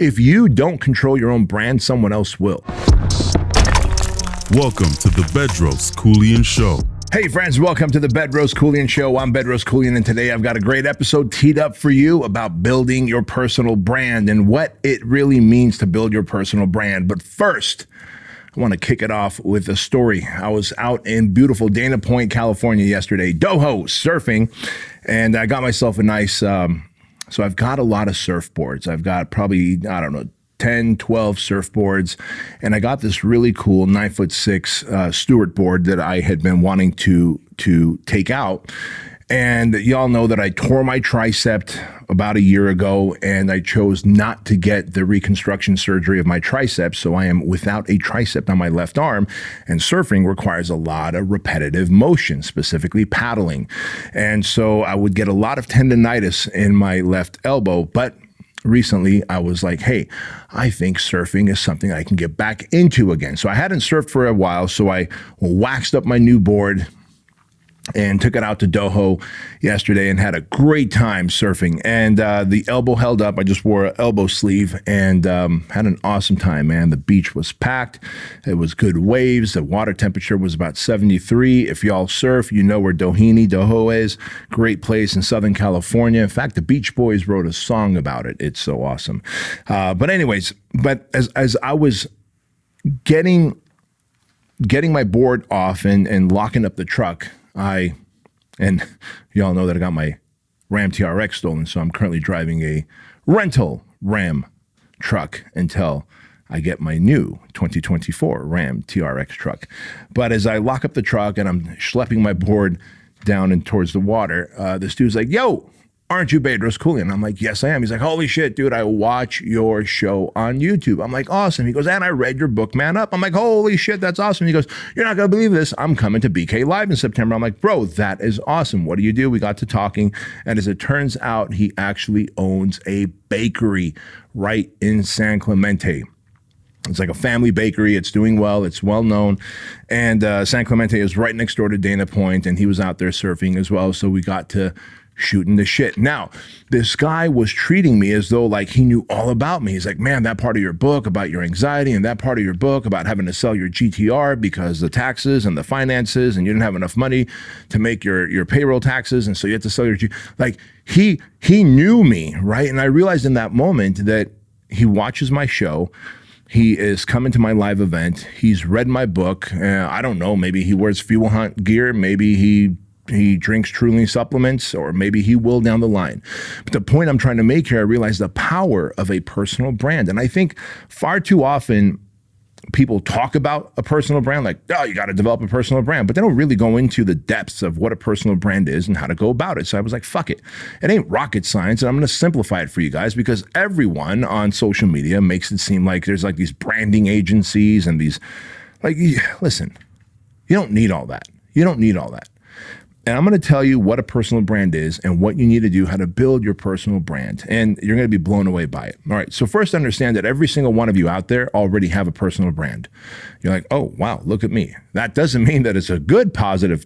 If you don't control your own brand, someone else will. Welcome to the Bedros Keuilian Show. Hey friends, welcome to the Bedros Keuilian Show. I'm Bedros Keuilian, and today I've got a great episode teed up for you about building your personal brand and what it really means to build your personal brand. But first, I want to kick it off with a story. I was out in beautiful Dana Point, California yesterday, Doho, surfing, and I got myself a nice, so I've got a lot of surfboards. I've got probably, 10, 12 surfboards. And I got this really cool 9'6" Stewart board that I had been wanting to take out. And y'all know that I tore my tricep about a year ago, and I chose not to get the reconstruction surgery of my tricep. So I am without a tricep on my left arm, and surfing requires a lot of repetitive motion, specifically paddling. And so I would get a lot of tendonitis in my left elbow, but recently, I was like, hey, I think surfing is something I can get back into again. So I hadn't surfed for a while, so I waxed up my new board and took it out to Doho yesterday and had a great time surfing. And the elbow held up. I just wore an elbow sleeve and had an awesome time, man. The beach was packed. It was good waves. The water temperature was about 73. If y'all surf, you know where Doho is. Great place in Southern California. In fact, the Beach Boys wrote a song about it. It's so awesome. But as I was getting my board off and locking up the truck, and y'all know that I got my Ram TRX stolen, so I'm currently driving a rental Ram truck until I get my new 2024 Ram TRX truck. But as I lock up the truck and I'm schlepping my board down and towards the water, this dude's like, yo, aren't you Bedros Keuilian? I'm like, yes, I am. He's like, holy shit, dude, I watch your show on YouTube. I'm like, awesome. He goes, and I read your book, Man Up. I'm like, holy shit, that's awesome. He goes, you're not going to believe this. I'm coming to BK Live in September. I'm like, bro, that is awesome. What do you do? We got to talking. And as it turns out, he actually owns a bakery right in San Clemente. It's like a family bakery. It's doing well. It's well known. And San Clemente is right next door to Dana Point, and he was out there surfing as well. So we got to shooting the shit. Now, this guy was treating me as though like he knew all about me. He's like, man, that part of your book about your anxiety and that part of your book about having to sell your GTR because the taxes and the finances and you didn't have enough money to make your payroll taxes. And so you had to sell your like he knew me, right? And I realized in that moment that he watches my show. He is coming to my live event. He's read my book. I don't know. Maybe he wears Fuel Hunt gear. Maybe he drinks Truly supplements, or maybe he will down the line. But the point I'm trying to make here, I realize the power of a personal brand. And I think far too often people talk about a personal brand like, oh, you got to develop a personal brand, but they don't really go into the depths of what a personal brand is and how to go about it. So I was like, fuck it. It ain't rocket science. And I'm going to simplify it for you guys, because everyone on social media makes it seem like there's like these branding agencies and these, like, listen, you don't need all that. You don't need all that. And I'm going to tell you what a personal brand is and what you need to do, how to build your personal brand. And you're going to be blown away by it. All right. So first, understand that every single one of you out there already have a personal brand. You're like, oh, wow, look at me. That doesn't mean that it's a good, positive,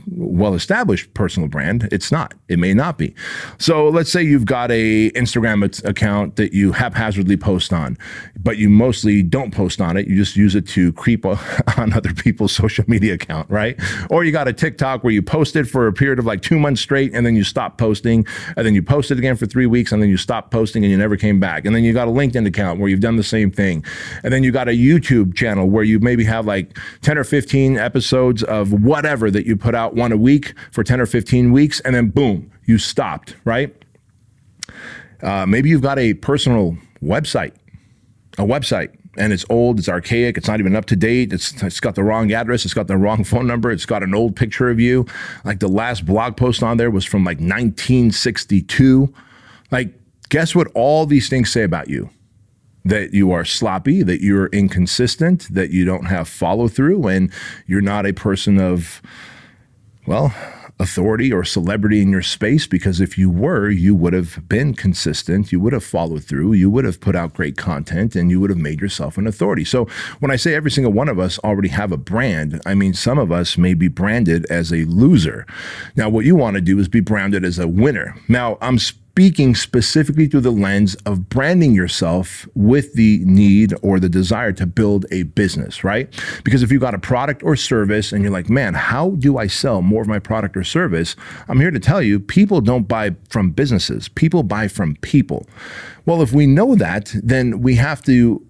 well-established personal brand. It's not. It may not be. So let's say you've got a Instagram account that you haphazardly post on, but you mostly don't post on it. You just use it to creep on other people's social media account, right? Or you got a TikTok where you posted for a period of like 2 months straight, and then you stop posting, and then you posted again for 3 weeks, and then you stopped posting and you never came back. And then you got a LinkedIn account where you've done the same thing. And then you got a YouTube channel where you maybe have like 10 or 15 episodes of whatever that you put out one a week for 10 or 15 weeks, and then boom, you stopped, right? Maybe you've got a personal website, and it's old, it's archaic, it's not even up to date, it's got the wrong address, it's got the wrong phone number, it's got an old picture of you. Like the last blog post on there was from like 1962. Like, guess what all these things say about you? That you are sloppy, that you're inconsistent, that you don't have follow through, and you're not a person of, well, authority or celebrity in your space, because if you were, you would have been consistent, you would have followed through, you would have put out great content, and you would have made yourself an authority. So when I say every single one of us already have a brand, I mean some of us may be branded as a loser. Now what you want to do is be branded as a winner. Now I'm speaking specifically through the lens of branding yourself with the need or the desire to build a business, right? Because if you've got a product or service and you're like, man, how do I sell more of my product or service? I'm here to tell you, people don't buy from businesses. People buy from people. Well, if we know that, then we have to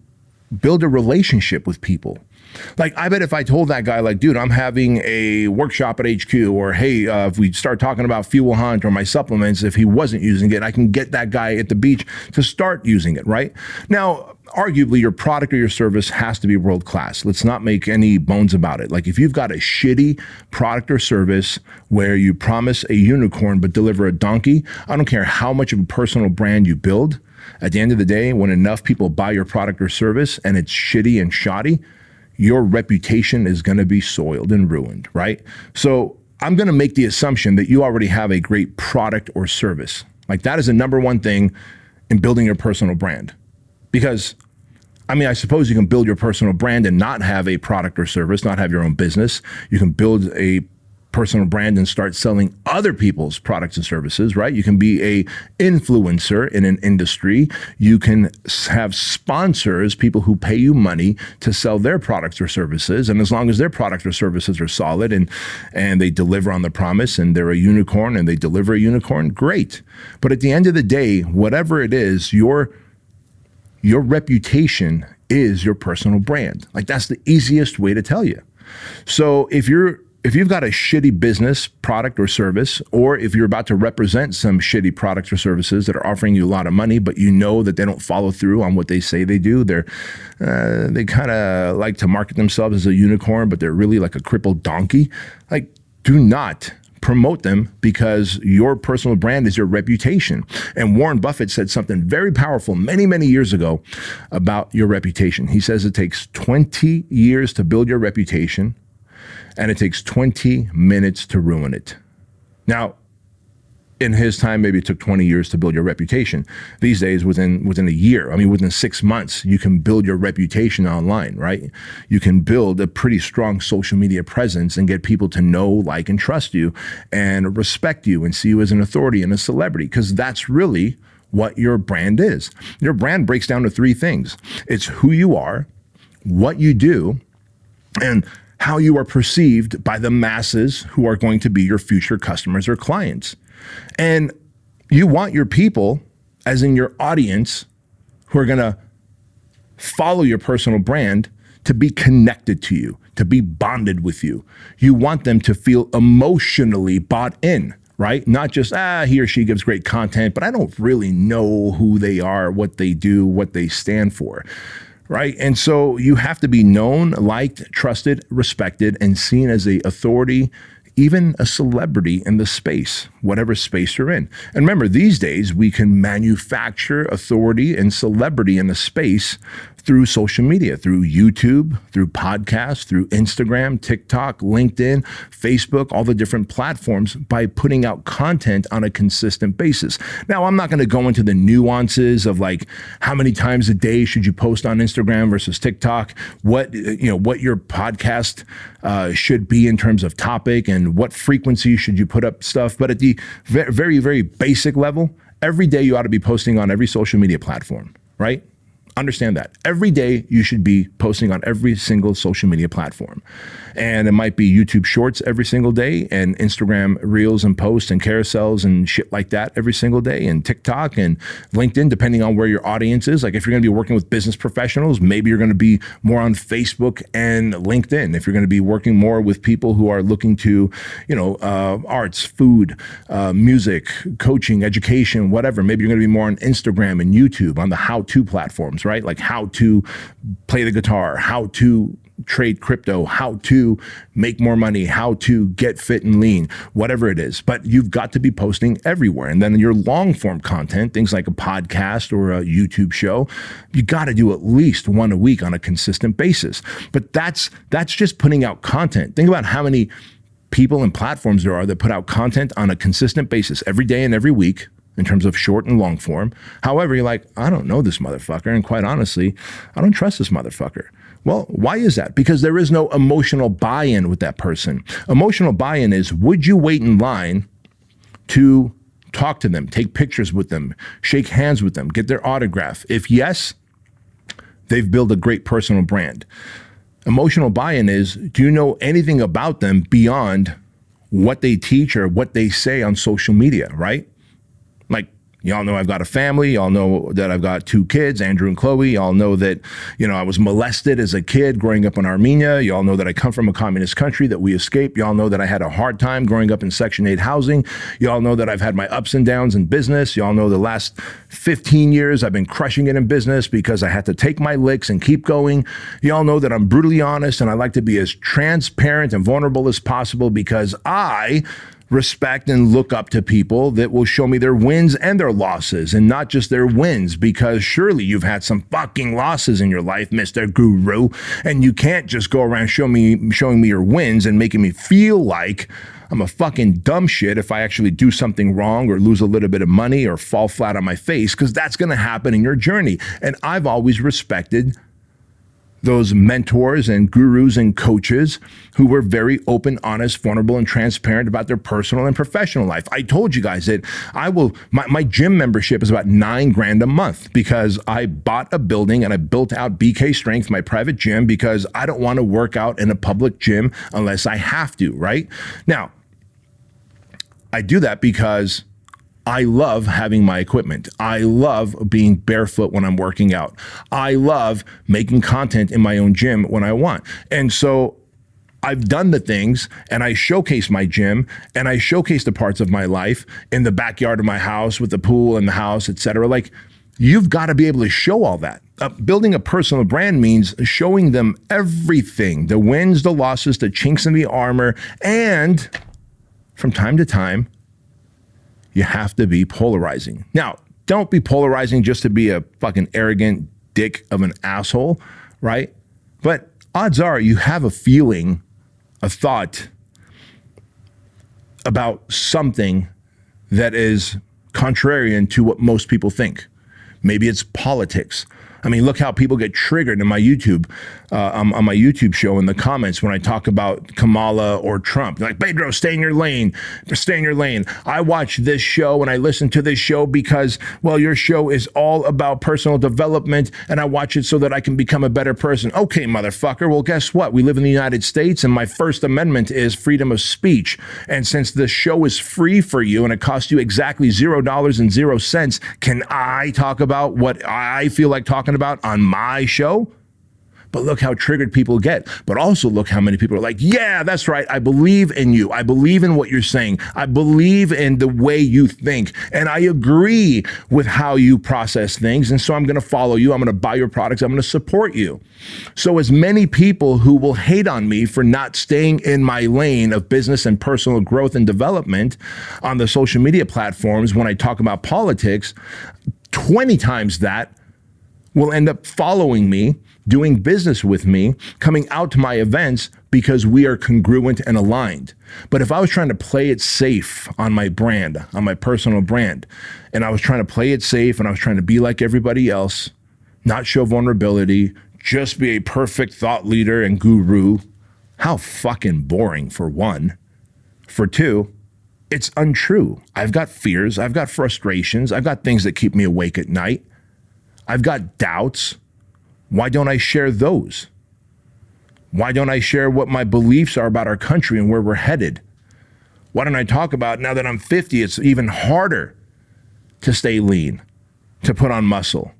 build a relationship with people. Like, I bet if I told that guy, like, dude, I'm having a workshop at HQ, or hey, if we start talking about Fuel Hunt or my supplements, if he wasn't using it, I can get that guy at the beach to start using it, right? Now, arguably, your product or your service has to be world class. Let's not make any bones about it. Like, if you've got a shitty product or service where you promise a unicorn but deliver a donkey, I don't care how much of a personal brand you build. At the end of the day, when enough people buy your product or service and it's shitty and shoddy, your reputation is going to be soiled and ruined, right? So I'm going to make the assumption that you already have a great product or service. Like, that is the number one thing in building your personal brand. Because, I mean, I suppose you can build your personal brand and not have a product or service, not have your own business. You can build a personal brand and start selling other people's products and services, right? You can be a influencer in an industry. You can have sponsors, people who pay you money to sell their products or services. And as long as their products or services are solid and they deliver on the promise and they're a unicorn and they deliver a unicorn, great. But at the end of the day, whatever it is, your reputation is your personal brand. Like, that's the easiest way to tell you. So if you've got a shitty business, product, or service, or if you're about to represent some shitty products or services that are offering you a lot of money, but you know that they don't follow through on what they say they do, they kind of like to market themselves as a unicorn, but they're really like a crippled donkey. Like, do not promote them, because your personal brand is your reputation. And Warren Buffett said something very powerful many, many years ago about your reputation. He says it takes 20 years to build your reputation, and it takes 20 minutes to ruin it. Now, in his time, maybe it took 20 years to build your reputation. These days, within a year, I mean, within 6 months, you can build your reputation online, right? You can build a pretty strong social media presence and get people to know, like, and trust you and respect you and see you as an authority and a celebrity, because that's really what your brand is. Your brand breaks down to three things. It's who you are, what you do, and how you are perceived by the masses who are going to be your future customers or clients. And you want your people, as in your audience, who are going to follow your personal brand, to be connected to you, to be bonded with you. You want them to feel emotionally bought in, right? Not just, he or she gives great content, but I don't really know who they are, what they do, what they stand for. Right. And so you have to be known, liked, trusted, respected, and seen as an authority, even a celebrity in the space, whatever space you're in. And remember, these days we can manufacture authority and celebrity in the space through social media, through YouTube, through podcasts, through Instagram, TikTok, LinkedIn, Facebook, all the different platforms, by putting out content on a consistent basis. Now, I'm not going to go into the nuances of, like, how many times a day should you post on Instagram versus TikTok, what your podcast should be in terms of topic, and what frequency should you put up stuff. But at the very, very basic level, every day you ought to be posting on every social media platform, right? Understand that. Every day you should be posting on every single social media platform. And it might be YouTube Shorts every single day, and Instagram Reels and posts and carousels and shit like that every single day, and TikTok and LinkedIn, depending on where your audience is. Like, if you're going to be working with business professionals, maybe you're going to be more on Facebook and LinkedIn. If you're going to be working more with people who are looking to, arts, food, music, coaching, education, whatever, maybe you're going to be more on Instagram and YouTube, on the how-to platforms, right? Like how to play the guitar, how to trade crypto, how to make more money, how to get fit and lean, whatever it is. But you've got to be posting everywhere. And then your long form content, things like a podcast or a YouTube show, you got to do at least one a week on a consistent basis. But that's just putting out content. Think about how many people and platforms there are that put out content on a consistent basis every day and every week, in terms of short and long form. However, you're like, I don't know this motherfucker. And quite honestly, I don't trust this motherfucker. Well, why is that? Because there is no emotional buy-in with that person. Emotional buy-in is, would you wait in line to talk to them, take pictures with them, shake hands with them, get their autograph? If yes, they've built a great personal brand. Emotional buy-in is, do you know anything about them beyond what they teach or what they say on social media, right? Like, y'all know I've got a family. Y'all know that I've got 2 kids, Andrew and Chloe. Y'all know that, I was molested as a kid growing up in Armenia. Y'all know that I come from a communist country that we escaped. Y'all know that I had a hard time growing up in Section 8 housing. Y'all know that I've had my ups and downs in business. Y'all know the last 15 years I've been crushing it in business because I had to take my licks and keep going. Y'all know that I'm brutally honest and I like to be as transparent and vulnerable as possible because I respect and look up to people that will show me their wins and their losses and not just their wins, because surely you've had some fucking losses in your life, Mr. Guru, and you can't just go around showing me your wins and making me feel like I'm a fucking dumb shit if I actually do something wrong or lose a little bit of money or fall flat on my face, because that's going to happen in your journey. And I've always respected those mentors and gurus and coaches who were very open, honest, vulnerable, and transparent about their personal and professional life. I told you guys that my gym membership is about $9,000 a month because I bought a building and I built out BK Strength, my private gym, because I don't want to work out in a public gym unless I have to, right? Now, I do that because I love having my equipment. I love being barefoot when I'm working out. I love making content in my own gym when I want. And so I've done the things and I showcase my gym and I showcase the parts of my life in the backyard of my house with the pool and the house, etc. Like, you've got to be able to show all that. Building a personal brand means showing them everything, the wins, the losses, the chinks in the armor, and from time to time, you have to be polarizing. Now, don't be polarizing just to be a fucking arrogant dick of an asshole, right? But odds are you have a feeling, a thought about something that is contrarian to what most people think. Maybe it's politics. I mean, look how people get triggered in my YouTube, on my YouTube show in the comments when I talk about Kamala or Trump. Like, Bedros, stay in your lane, stay in your lane. I watch this show and I listen to this show because, well, your show is all about personal development and I watch it so that I can become a better person. Okay, motherfucker. Well, guess what? We live in the United States and my First Amendment is freedom of speech. And since the show is free for you and it costs you exactly $0.00, can I talk about what I feel like talking about on my show? But look how triggered people get. But also look how many people are like, yeah, that's right. I believe in you. I believe in what you're saying. I believe in the way you think. And I agree with how you process things. And so I'm going to follow you. I'm going to buy your products. I'm going to support you. So as many people who will hate on me for not staying in my lane of business and personal growth and development on the social media platforms when I talk about politics, 20 times that will end up following me, doing business with me, coming out to my events because we are congruent and aligned. But if I was trying to play it safe on my brand, on my personal brand, and I was trying to play it safe and I was trying to be like everybody else, not show vulnerability, just be a perfect thought leader and guru, how fucking boring, for one. For two, it's untrue. I've got fears, I've got frustrations, I've got things that keep me awake at night. I've got doubts. Why don't I share those? Why don't I share what my beliefs are about our country and where we're headed? Why don't I talk about, now that I'm 50, it's even harder to stay lean, to put on muscle.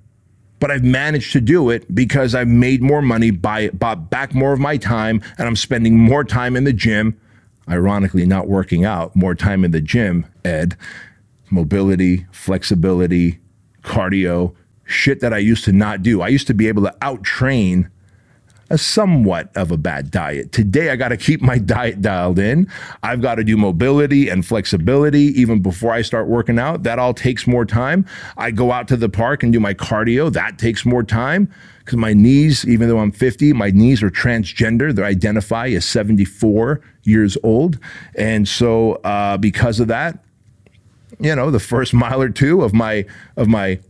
But I've managed to do it because I've made more money, bought back more of my time, and I'm spending more time in the gym, ironically not working out, more time in the gym, Ed, mobility, flexibility, cardio, shit that I used to not do. I used to be able to out-train a somewhat of a bad diet. Today, I got to keep my diet dialed in. I've got to do mobility and flexibility even before I start working out. That all takes more time. I go out to the park and do my cardio. That takes more time because my knees, even though I'm 50, my knees are transgender. They identify as 74 years old. And so because of that, you know, the first mile or two of my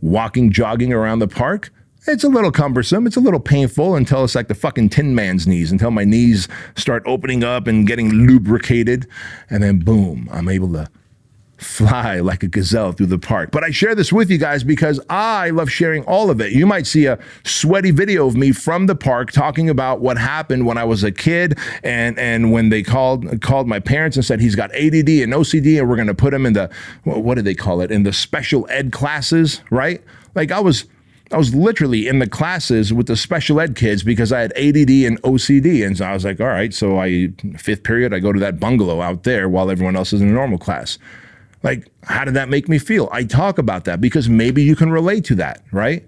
walking, jogging around the park, it's a little cumbersome. It's a little painful until it's like the fucking Tin Man's knees, until my knees start opening up and getting lubricated. And then boom, I'm able to fly like a gazelle through the park. But I share this with you guys because I love sharing all of it. You might see a sweaty video of me from the park talking about what happened when I was a kid and when they called my parents and said he's got ADD and OCD and we're going to put him in the, what do they call it, in the special ed classes, right? Like I was literally in the classes with the special ed kids because I had ADD and OCD. And so I was like, all right, so fifth period, I go to that bungalow out there while everyone else is in a normal class. Like, how did that make me feel? I talk about that because maybe you can relate to that, right?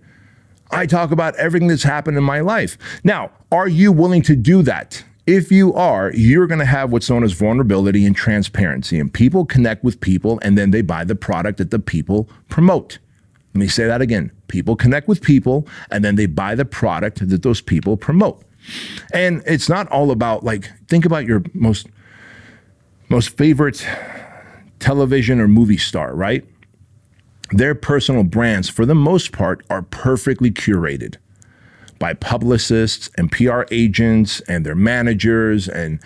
I talk about everything that's happened in my life. Now, are you willing to do that? If you are, you're going to have what's known as vulnerability and transparency. And people connect with people and then they buy the product that the people promote. Let me say that again. People connect with people and then they buy the product that those people promote. And it's not all about, like, think about your most favorite television or movie star, right? Their personal brands, for the most part, are perfectly curated by publicists and PR agents and their managers and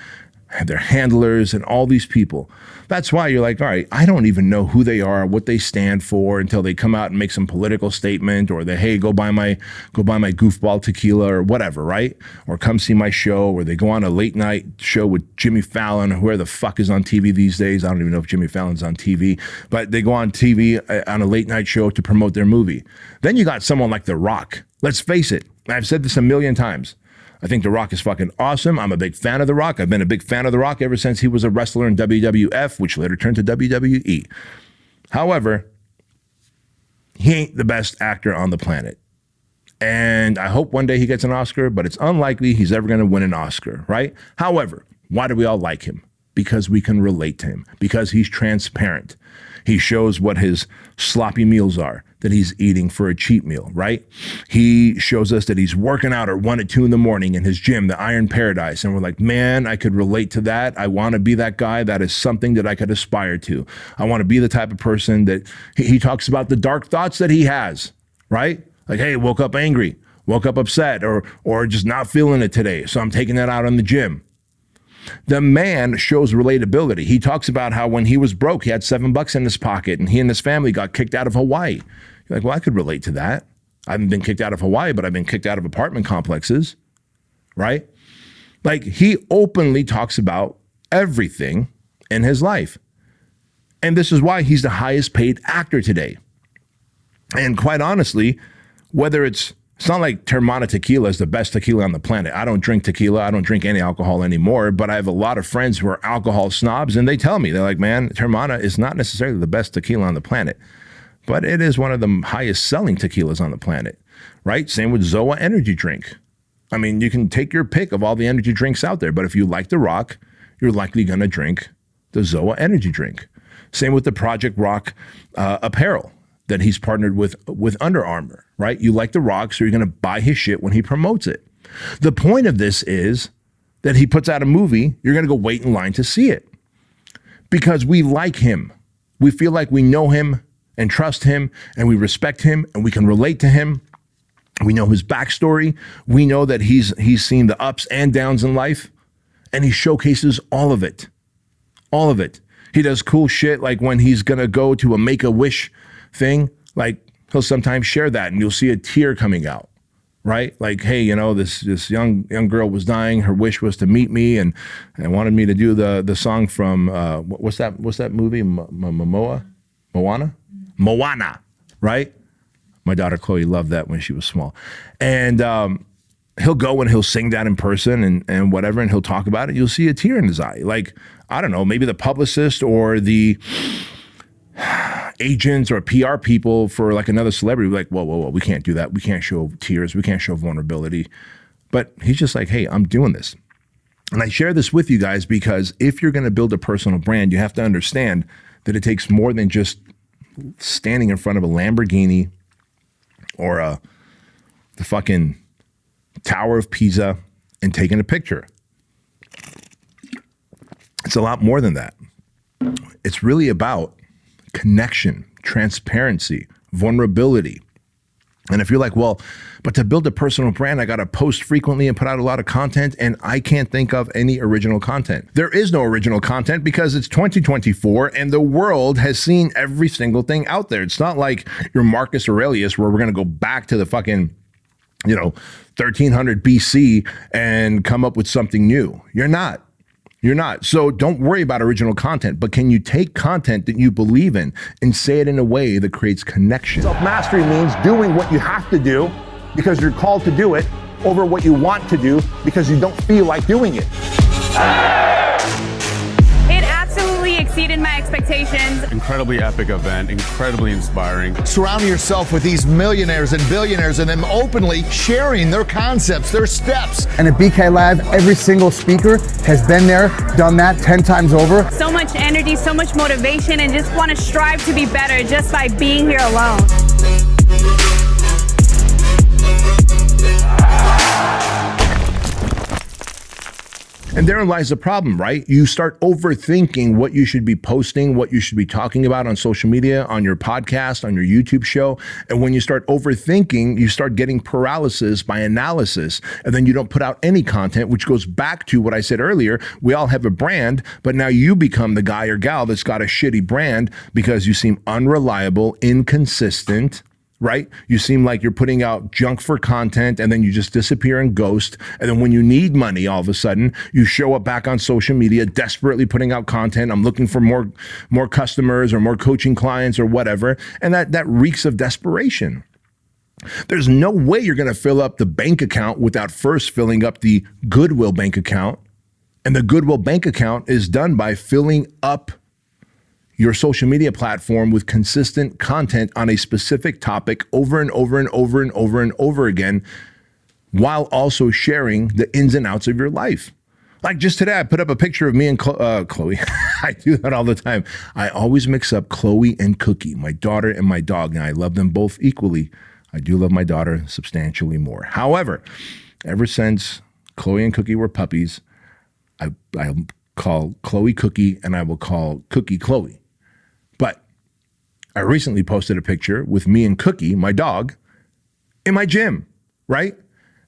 their handlers and all these people. That's why you're like, all right, I don't even know who they are, what they stand for until they come out and make some political statement or they, hey, go buy my goofball tequila or whatever, right? Or come see my show, or they go on a late night show with Jimmy Fallon, or whoever the fuck is on TV these days. I don't even know if Jimmy Fallon's on TV, but they go on TV on a late night show to promote their movie. Then you got someone like The Rock. Let's face it. I've said this a million times. I think The Rock is fucking awesome. I'm a big fan of The Rock. I've been a big fan of The Rock ever since he was a wrestler in WWF, which later turned to WWE. However, he ain't the best actor on the planet. And I hope one day he gets an Oscar, but it's unlikely he's ever going to win an Oscar, right? However, why do we all like him? Because we can relate to him, because he's transparent. He shows what his sloppy meals are that he's eating for a cheat meal, right? He shows us that he's working out at 1 or 2 in the morning in his gym, the Iron Paradise. And we're like, man, I could relate to that. I want to be that guy. That is something that I could aspire to. I want to be the type of person that he talks about the dark thoughts that he has, right? Like, hey, woke up angry, woke up upset, or just not feeling it today. So I'm taking that out on the gym. The man shows relatability. He talks about how when he was broke, he had $7 in his pocket and he and his family got kicked out of Hawaii. You're like, well, I could relate to that. I haven't been kicked out of Hawaii, but I've been kicked out of apartment complexes, right? Like, he openly talks about everything in his life. And this is why he's the highest paid actor today. And quite honestly, whether it's not like Teremana tequila is the best tequila on the planet. I don't drink tequila. I don't drink any alcohol anymore, but I have a lot of friends who are alcohol snobs, and they tell me, they're like, man, Teremana is not necessarily the best tequila on the planet, but it is one of the highest selling tequilas on the planet, right? Same with Zoa energy drink. I mean, you can take your pick of all the energy drinks out there, but if you like The Rock, you're likely going to drink the Zoa energy drink. Same with the Project Rock apparel that he's partnered with Under Armour, right? You like The Rock, so you're going to buy his shit when he promotes it. The point of this is that he puts out a movie, you're going to go wait in line to see it because we like him. We feel like we know him and trust him and we respect him and we can relate to him. We know his backstory. We know that he's seen the ups and downs in life, and he showcases all of it. All of it. He does cool shit like when he's going to go to a Make-A-Wish thing, like he'll sometimes share that and you'll see a tear coming out, right? Like, hey, you know, this young girl was dying. Her wish was to meet me and wanted me to do the song from, what's that movie? Moana, right? My daughter Chloe loved that when she was small. And he'll go and he'll sing that in person and whatever, and he'll talk about it. You'll see a tear in his eye. Like, I don't know, maybe the publicist or the agents or PR people for like another celebrity, like, whoa, we can't do that. We can't show tears. We can't show vulnerability. But he's just like, hey, I'm doing this. And I share this with you guys because if you're going to build a personal brand, you have to understand that it takes more than just standing in front of a Lamborghini or the fucking Tower of Pisa and taking a picture. It's a lot more than that. It's really about connection, transparency, vulnerability. And if you're like, well, but to build a personal brand, I got to post frequently and put out a lot of content, and I can't think of any original content. There is no original content because it's 2024 and the world has seen every single thing out there. It's not like you're Marcus Aurelius where we're going to go back to the fucking, 1300 BC and come up with something new. You're not. You're not. So don't worry about original content, but can you take content that you believe in and say it in a way that creates connection? Self-mastery means doing what you have to do because you're called to do it over what you want to do because you don't feel like doing it. It absolutely exceeded my expectations. Incredibly epic event, incredibly inspiring. Surrounding yourself with these millionaires and billionaires and them openly sharing their concepts, their steps. And at BK Live, every single speaker has been there, done that 10 times over. So much energy, so much motivation, and just want to strive to be better just by being here alone. And therein lies the problem, right? You start overthinking what you should be posting, what you should be talking about on social media, on your podcast, on your YouTube show. And when you start overthinking, you start getting paralysis by analysis. And then you don't put out any content, which goes back to what I said earlier. We all have a brand, but now you become the guy or gal that's got a shitty brand because you seem unreliable, inconsistent, right? You seem like you're putting out junk for content and then you just disappear and ghost. And then when you need money, all of a sudden you show up back on social media, desperately putting out content. I'm looking for more customers or more coaching clients or whatever. And that reeks of desperation. There's no way you're going to fill up the bank account without first filling up the Goodwill bank account. And the Goodwill bank account is done by filling up your social media platform with consistent content on a specific topic over and over and over and over and over again, while also sharing the ins and outs of your life. Like just today, I put up a picture of me and Chloe. I do that all the time. I always mix up Chloe and Cookie, my daughter and my dog. And I love them both equally. I do love my daughter substantially more. However, ever since Chloe and Cookie were puppies, I call Chloe Cookie and I will call Cookie Chloe. But I recently posted a picture with me and Cookie, my dog, in my gym, right?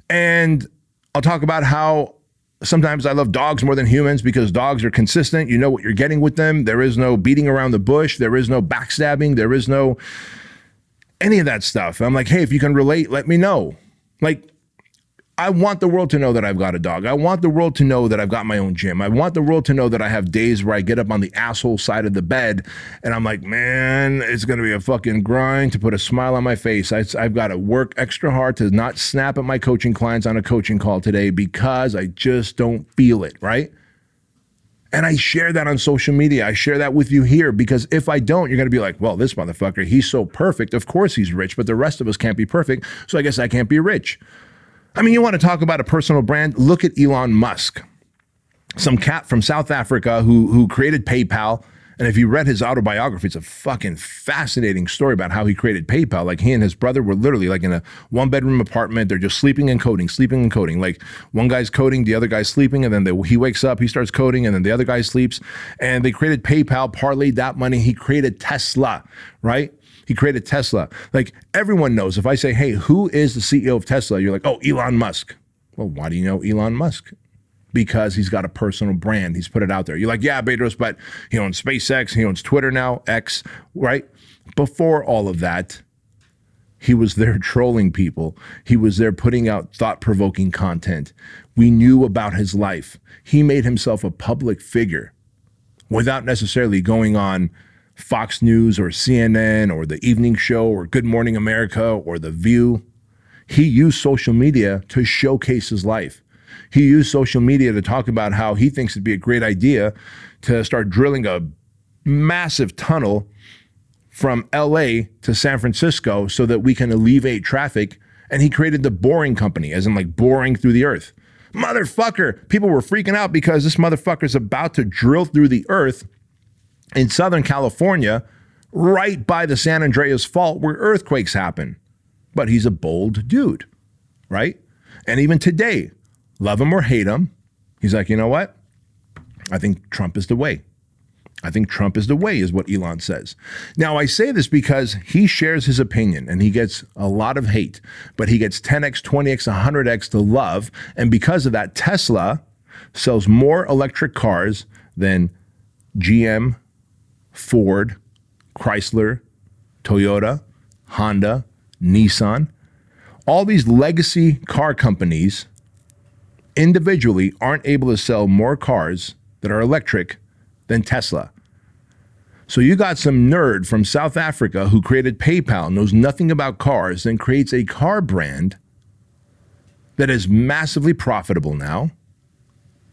And I'll talk about how sometimes I love dogs more than humans because dogs are consistent. You know what you're getting with them. There is no beating around the bush. There is no backstabbing. There is no any of that stuff. I'm like, hey, if you can relate, let me know. Like, I want the world to know that I've got a dog. I want the world to know that I've got my own gym. I want the world to know that I have days where I get up on the asshole side of the bed and I'm like, man, it's going to be a fucking grind to put a smile on my face. I've got to work extra hard to not snap at my coaching clients on a coaching call today because I just don't feel it, right? And I share that on social media. I share that with you here because if I don't, you're going to be like, well, this motherfucker, he's so perfect. Of course he's rich, but the rest of us can't be perfect. So I guess I can't be rich. I mean, you want to talk about a personal brand? Look at Elon Musk, some cat from South Africa who created PayPal. And if you read his autobiography, it's a fucking fascinating story about how he created PayPal. Like he and his brother were literally like in a 1-bedroom apartment. They're just sleeping and coding. Like one guy's coding, the other guy's sleeping, and then he wakes up, he starts coding, and then the other guy sleeps. And they created PayPal, parlayed that money. He created Tesla, right? He created Tesla. Like everyone knows, if I say, hey, who is the CEO of Tesla? You're like, oh, Elon Musk. Well, why do you know Elon Musk? Because he's got a personal brand. He's put it out there. You're like, yeah, Bedros, but he owns SpaceX. He owns Twitter now, X, right? Before all of that, he was there trolling people. He was there putting out thought-provoking content. We knew about his life. He made himself a public figure without necessarily going on Fox News or CNN or The Evening Show or Good Morning America or The View. He used social media to showcase his life. He used social media to talk about how he thinks it'd be a great idea to start drilling a massive tunnel from LA to San Francisco so that we can alleviate traffic. And he created the Boring Company, as in like boring through the earth. Motherfucker, people were freaking out because this motherfucker's about to drill through the earth in Southern California, right by the San Andreas Fault where earthquakes happen. But he's a bold dude, right? And even today, love him or hate him, he's like, you know what? I think Trump is the way. I think Trump is the way, is what Elon says. Now, I say this because he shares his opinion and he gets a lot of hate, but he gets 10x, 20x, 100x the love. And because of that, Tesla sells more electric cars than GM, Ford, Chrysler, Toyota, Honda, Nissan. All these legacy car companies individually aren't able to sell more cars that are electric than Tesla. So you got some nerd from South Africa who created PayPal, knows nothing about cars, then creates a car brand that is massively profitable now.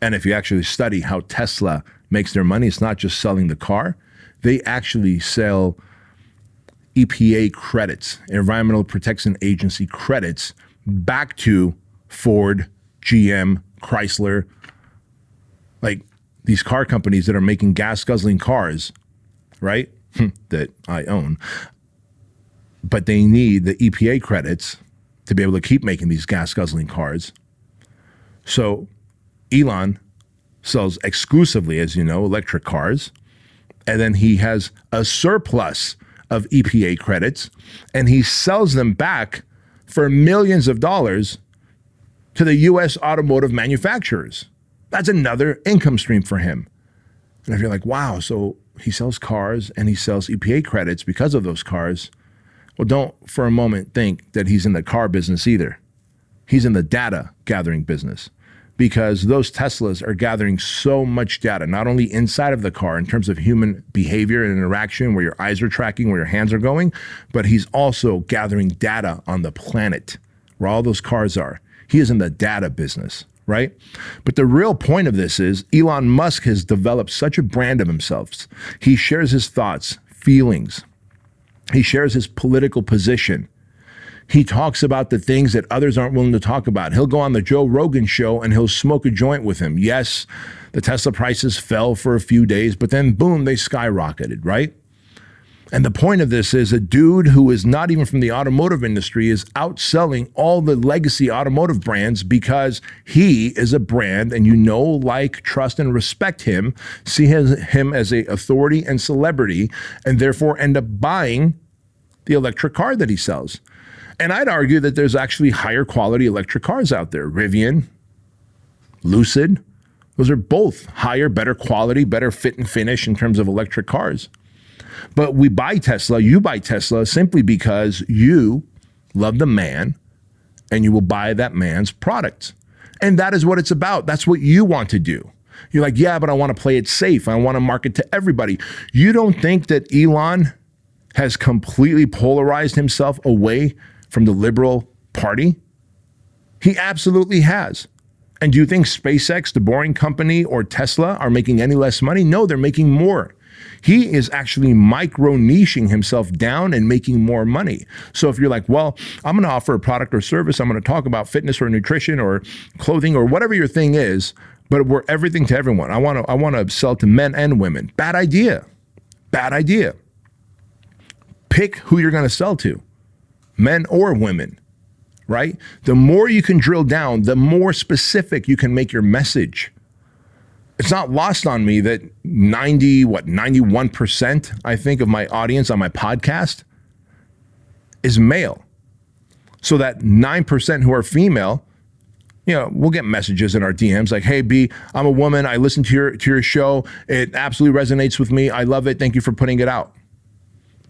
And if you actually study how Tesla makes their money, it's not just selling the car. They actually sell EPA credits, Environmental Protection Agency credits, back to Ford, GM, Chrysler, like these car companies that are making gas-guzzling cars, right, that I own. But they need the EPA credits to be able to keep making these gas-guzzling cars. So Elon sells exclusively, as you know, electric cars, and then he has a surplus of EPA credits, and he sells them back for millions of dollars to the U.S. automotive manufacturers. That's another income stream for him. And if you're like, wow, so he sells cars and he sells EPA credits because of those cars, well, don't for a moment think that he's in the car business either. He's in the data gathering business, because those Teslas are gathering so much data, not only inside of the car in terms of human behavior and interaction, where your eyes are tracking, where your hands are going, but he's also gathering data on the planet, where all those cars are. He is in the data business, right? But the real point of this is Elon Musk has developed such a brand of himself. He shares his thoughts, feelings. He shares his political position. He talks about the things that others aren't willing to talk about. He'll go on the Joe Rogan show and he'll smoke a joint with him. Yes, the Tesla prices fell for a few days, but then boom, they skyrocketed, right? And the point of this is a dude who is not even from the automotive industry is outselling all the legacy automotive brands because he is a brand, and you know, like, trust, and respect him, see him as an authority and celebrity, and therefore end up buying the electric car that he sells. And I'd argue that there's actually higher quality electric cars out there. Rivian, Lucid, those are both higher, better quality, better fit and finish in terms of electric cars. But we buy Tesla, you buy Tesla simply because you love the man and you will buy that man's product. And that is what it's about. That's what you want to do. You're like, yeah, but I want to play it safe. I want to market to everybody. You don't think that Elon has completely polarized himself away from the liberal party? He absolutely has. And do you think SpaceX, the Boring Company, or Tesla are making any less money? No, they're making more. He is actually micro-niching himself down and making more money. So if you're like, well, I'm going to offer a product or service, I'm going to talk about fitness or nutrition or clothing or whatever your thing is, but we're everything to everyone. I want to sell to men and women. Bad idea. Bad idea. Pick who you're going to sell to, men or women, right? The more you can drill down, the more specific you can make your message. It's not lost on me that 91%, I think, of my audience on my podcast is male. So that 9% who are female, you know, we'll get messages in our DMs like, hey, B, I'm a woman. I listen to your show. It absolutely resonates with me. I love it. Thank you for putting it out.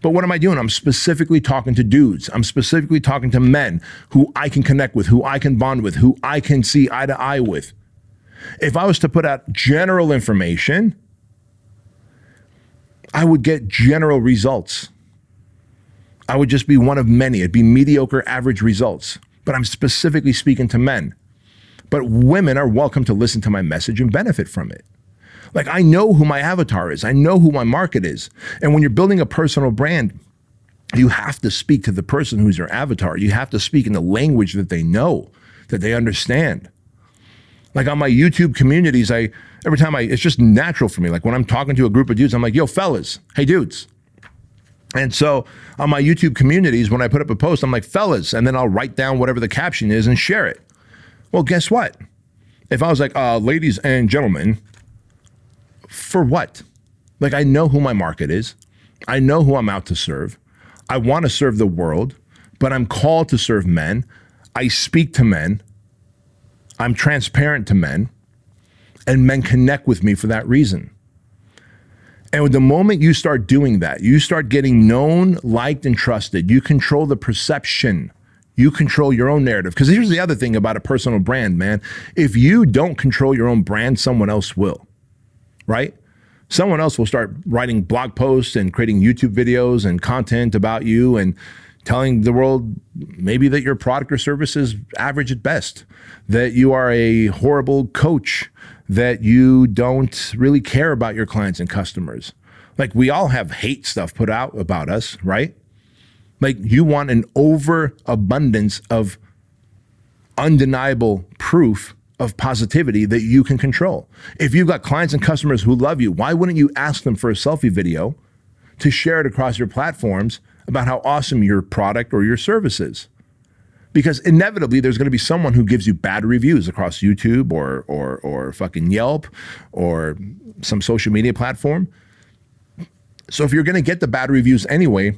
But what am I doing? I'm specifically talking to dudes. I'm specifically talking to men who I can connect with, who I can bond with, who I can see eye to eye with. If I was to put out general information, I would get general results. I would just be one of many. It'd be mediocre, average results. But I'm specifically speaking to men. But women are welcome to listen to my message and benefit from it. Like, I know who my avatar is. I know who my market is. And when you're building a personal brand, you have to speak to the person who's your avatar. You have to speak in the language that they know, that they understand. Like on my YouTube communities, it's just natural for me. Like when I'm talking to a group of dudes, I'm like, yo, fellas, hey, dudes. And so on my YouTube communities, when I put up a post, I'm like, fellas, and then I'll write down whatever the caption is and share it. Well, guess what? If I was like, ladies and gentlemen, for what? Like, I know who my market is. I know who I'm out to serve. I want to serve the world, but I'm called to serve men. I speak to men. I'm transparent to men, and men connect with me for that reason. And the moment you start doing that, you start getting known, liked, and trusted. You control the perception. You control your own narrative. Because here's the other thing about a personal brand, man. If you don't control your own brand, someone else will, right? Someone else will start writing blog posts and creating YouTube videos and content about you and telling the world maybe that your product or service is average at best, that you are a horrible coach, that you don't really care about your clients and customers. Like, we all have hate stuff put out about us, right? Like, you want an overabundance of undeniable proof of positivity that you can control. If you've got clients and customers who love you, why wouldn't you ask them for a selfie video to share it across your platforms about how awesome your product or your service is? Because inevitably there's going to be someone who gives you bad reviews across YouTube or fucking Yelp or some social media platform. So if you're going to get the bad reviews anyway,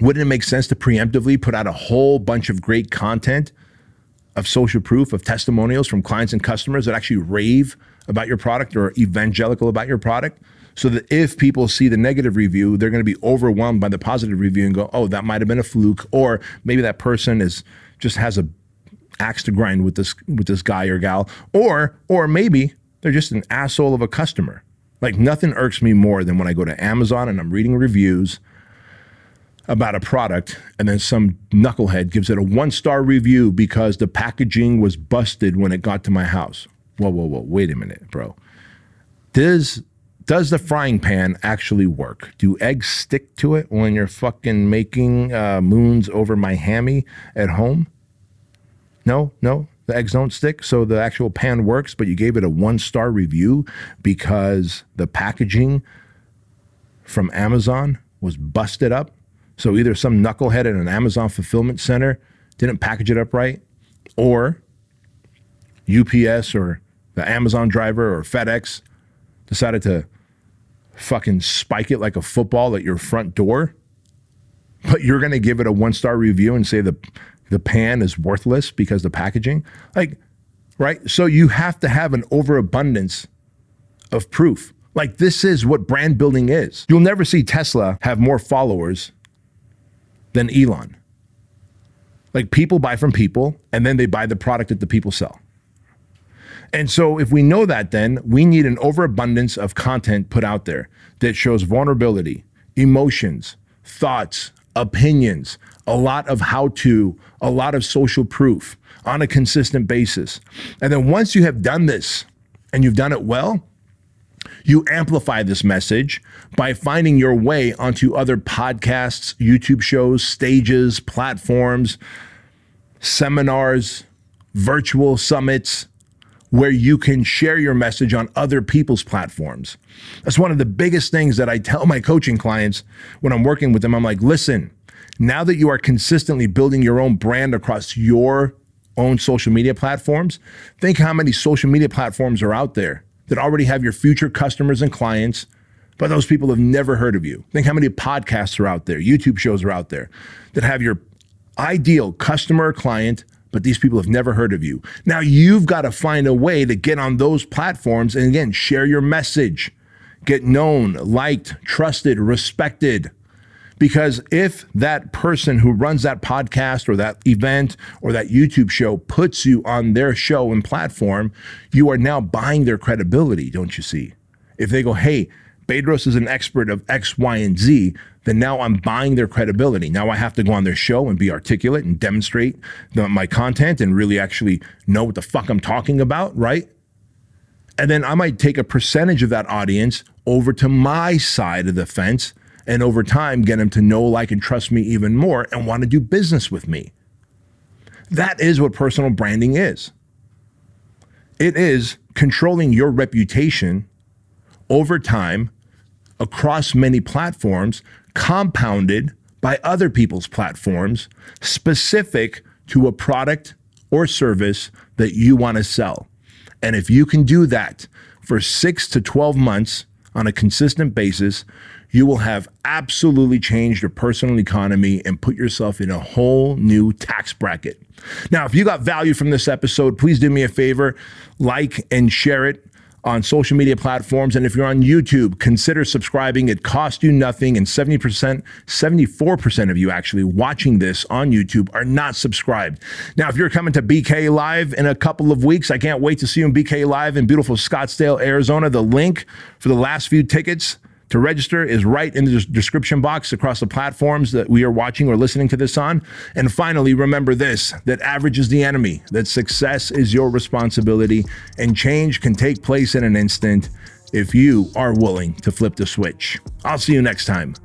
wouldn't it make sense to preemptively put out a whole bunch of great content of social proof, of testimonials from clients and customers that actually rave about your product or evangelical about your product, so that if people see the negative review, they're going to be overwhelmed by the positive review and go, oh, that might have been a fluke, or maybe that person just has a axe to grind with this guy or gal, or maybe they're just an asshole of a customer. Like, nothing irks me more than when I go to Amazon and I'm reading reviews about a product and then some knucklehead gives it a 1-star review because the packaging was busted when it got to my house. Whoa, wait a minute, bro. Does the frying pan actually work? Do eggs stick to it when you're fucking making moons over my hammy at home? No, the eggs don't stick. So the actual pan works, but you gave it a 1-star review because the packaging from Amazon was busted up. So either some knucklehead at an Amazon fulfillment center didn't package it up right, or UPS or the Amazon driver or FedEx decided to fucking spike it like a football at your front door, but you're going to give it a 1-star review and say the pan is worthless because the packaging, like, right? So you have to have an overabundance of proof. Like, this is what brand building is. You'll never see Tesla have more followers than Elon. Like, people buy from people and then they buy the product that the people sell. And so if we know that, then we need an overabundance of content put out there that shows vulnerability, emotions, thoughts, opinions, a lot of how-to, a lot of social proof on a consistent basis. And then once you have done this and you've done it well, you amplify this message by finding your way onto other podcasts, YouTube shows, stages, platforms, seminars, virtual summits, where you can share your message on other people's platforms. That's one of the biggest things that I tell my coaching clients when I'm working with them. I'm like, listen, now that you are consistently building your own brand across your own social media platforms, think how many social media platforms are out there that already have your future customers and clients, but those people have never heard of you. Think how many podcasts are out there, YouTube shows are out there that have your ideal customer or client, but these people have never heard of you. Now you've got to find a way to get on those platforms and, again, share your message, get known, liked, trusted, respected. Because if that person who runs that podcast or that event or that YouTube show puts you on their show and platform, you are now buying their credibility, don't you see? If they go, hey, Bedros is an expert of X, Y, and Z, then now I'm buying their credibility. Now I have to go on their show and be articulate and demonstrate my content and really actually know what the fuck I'm talking about, right? And then I might take a percentage of that audience over to my side of the fence, and over time get them to know, like, and trust me even more and want to do business with me. That is what personal branding is. It is controlling your reputation over time across many platforms, compounded by other people's platforms, specific to a product or service that you want to sell. And if you can do that for 6 to 12 months on a consistent basis, you will have absolutely changed your personal economy and put yourself in a whole new tax bracket. Now, if you got value from this episode, please do me a favor, like and share it on social media platforms. And if you're on YouTube, consider subscribing. It costs you nothing. And 74% of you actually watching this on YouTube are not subscribed. Now, if you're coming to BK Live in a couple of weeks, I can't wait to see you in BK Live in beautiful Scottsdale, Arizona. The link for the last few tickets to register is right in the description box across the platforms that we are watching or listening to this on. And finally, remember this, that average is the enemy, that success is your responsibility, and change can take place in an instant if you are willing to flip the switch. I'll see you next time.